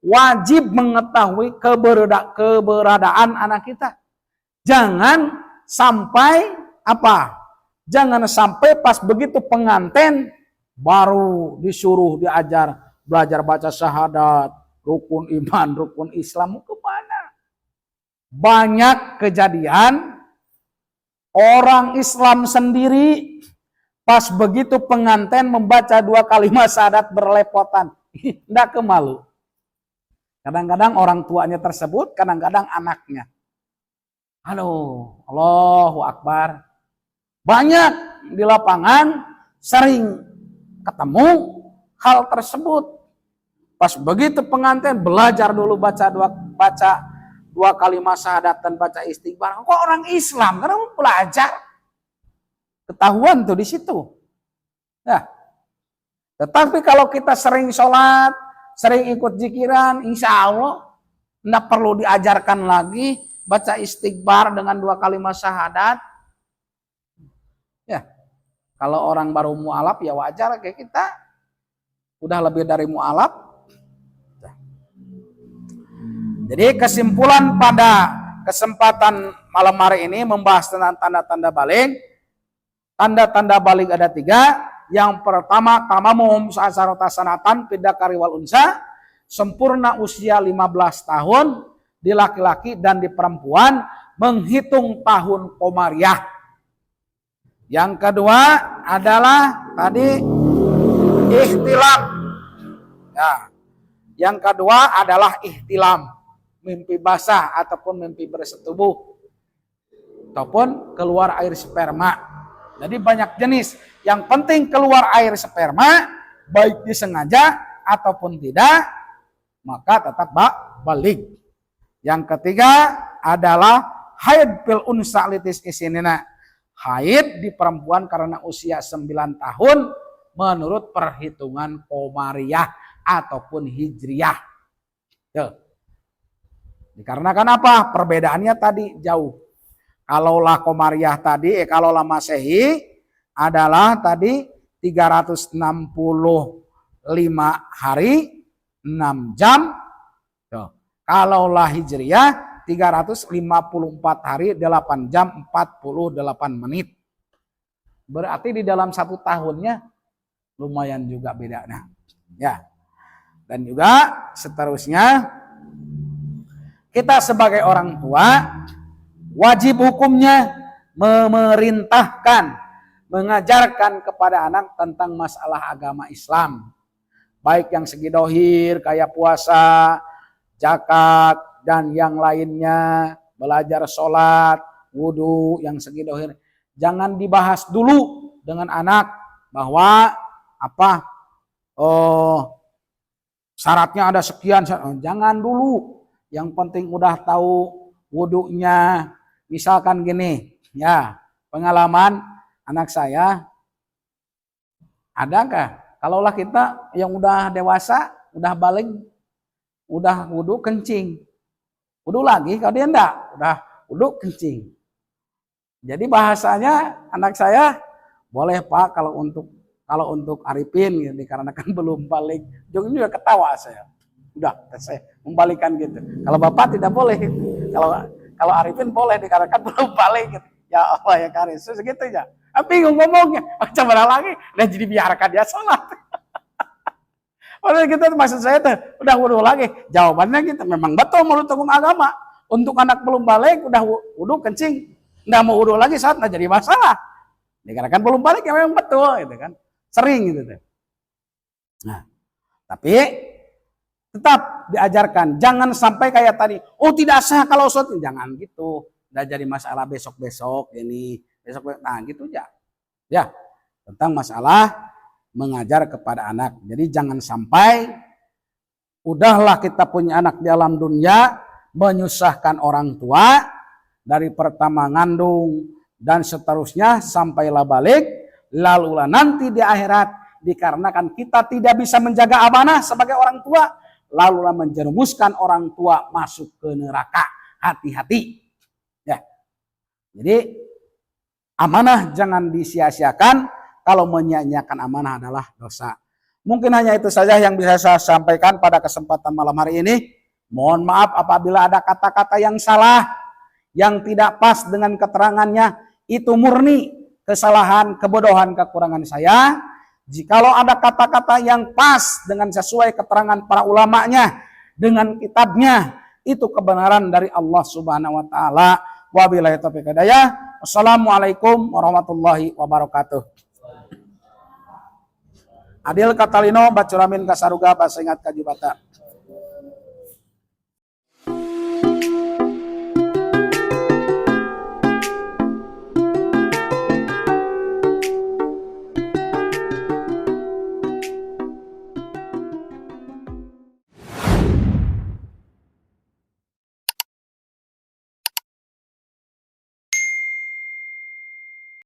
wajib mengetahui keberadaan anak kita. Jangan sampai apa? Jangan sampai pas begitu pengantin baru disuruh diajar belajar baca syahadat, rukun iman, rukun Islam. Kemana? Banyak kejadian orang Islam sendiri pas begitu pengantin membaca 2 kalimat syahadat berlepotan. Tidak kemalu. Kadang-kadang orang tuanya tersebut, kadang-kadang anaknya. Halo, Allahu Akbar. Banyak di lapangan sering ketemu hal tersebut. Pas begitu pengantin belajar dulu baca 2 kalimat syahadat dan baca istighfar. Kok orang Islam? Karena mau belajar. Ketahuan tuh di situ. Nah, tetapi kalau kita sering sholat, sering ikut zikiran, insya Allah tidak perlu diajarkan lagi baca istighfar dengan 2 kalimat syahadat. Ya, kalau orang baru mualaf ya wajar kayak kita. Udah lebih dari mualaf. Jadi kesimpulan pada kesempatan malam hari ini membahas tentang tanda-tanda balik. Tanda-tanda balik ada 3. Yang pertama, tamamum sa'asarata sanatan fid dzakari wal unsa, sempurna usia 15 tahun di laki-laki dan di perempuan menghitung tahun komariah. Yang kedua adalah tadi ihtilam. Ya. Yang kedua adalah ihtilam, mimpi basah ataupun mimpi bersetubuh ataupun keluar air sperma. Jadi banyak jenis. Yang penting keluar air sperma, baik disengaja ataupun tidak, maka tetap balik. Yang ketiga adalah haid fil unsa litis isinina. Haid di perempuan karena usia 9 tahun menurut perhitungan komariah ataupun hijriyah. Tuh. Dikarenakan apa? Perbedaannya tadi jauh. Kalaulah komariah tadi, kalaulah masehi adalah tadi 365 hari 6 jam. Tuh. Kalaulah hijriyah 354 hari 8 jam 48 menit. Berarti di dalam 1 tahunnya lumayan juga bedanya. Ya. Dan juga seterusnya kita sebagai orang tua wajib hukumnya memerintahkan, mengajarkan kepada anak tentang masalah agama Islam. Baik yang segi dohir kayak puasa, zakat, dan yang lainnya, belajar sholat, wudhu, yang segi dohir. Jangan dibahas dulu dengan anak bahwa apa, syaratnya ada sekian. Jangan dulu. Yang penting udah tahu wudhunya. Misalkan gini, ya pengalaman anak saya, adakah? Kalaulah kita yang udah dewasa, udah balik, udah wudhu kencing, wudhu lagi, kalau dia enggak, udah wudhu kencing. Jadi bahasanya anak saya, boleh Pak kalau untuk Arifin, gitu, dikarenakan belum balik, juga ketawa saya. Udah, saya membalikan gitu. Kalau Bapak tidak boleh, kalau Arifin boleh dikarenakan belum balik gitu. Ya Allah ya Karis, segitu ya. Bingung ngomongnya, coba lagi, dan jadi biarkan dia sholat. Padahal gitu maksud saya tuh, udah wudhu lagi. Jawabannya gitu, memang betul menurut hukum agama. Untuk anak belum balik, udah wudhu kencing, nggak mau wudhu lagi saat nggak jadi masalah. Dikarenakan belum balik ya memang betul, gitu kan. Sering gitu tuh. Nah, tapi tetap diajarkan, jangan sampai kayak tadi, oh tidak sah kalau sholat, jangan gitu. Udah jadi masalah besok-besok ini, besok, nah gitu ya. Ya, tentang masalah mengajar kepada anak. Jadi jangan sampai udahlah kita punya anak di alam dunia menyusahkan orang tua dari pertama ngandung dan seterusnya sampailah balik, lalulah nanti di akhirat dikarenakan kita tidak bisa menjaga amanah sebagai orang tua, lalulah menjerumuskan orang tua masuk ke neraka. Hati-hati. Ya. Jadi amanah jangan disia-siakan. Kalau menyia-nyiakan amanah adalah dosa. Mungkin hanya itu saja yang bisa saya sampaikan pada kesempatan malam hari ini. Mohon maaf apabila ada kata-kata yang salah, yang tidak pas dengan keterangannya. Itu murni kesalahan, kebodohan, kekurangan saya. Jikalau ada kata-kata yang pas dengan sesuai keterangan para ulamanya, dengan kitabnya, itu kebenaran dari Allah Subhanahu wa taala. Wabillahi taufiq hidayah. Wassalamualaikum warahmatullahi wabarakatuh. Adil Katalino Bacuramin Kasaruga Basengat Kajibata.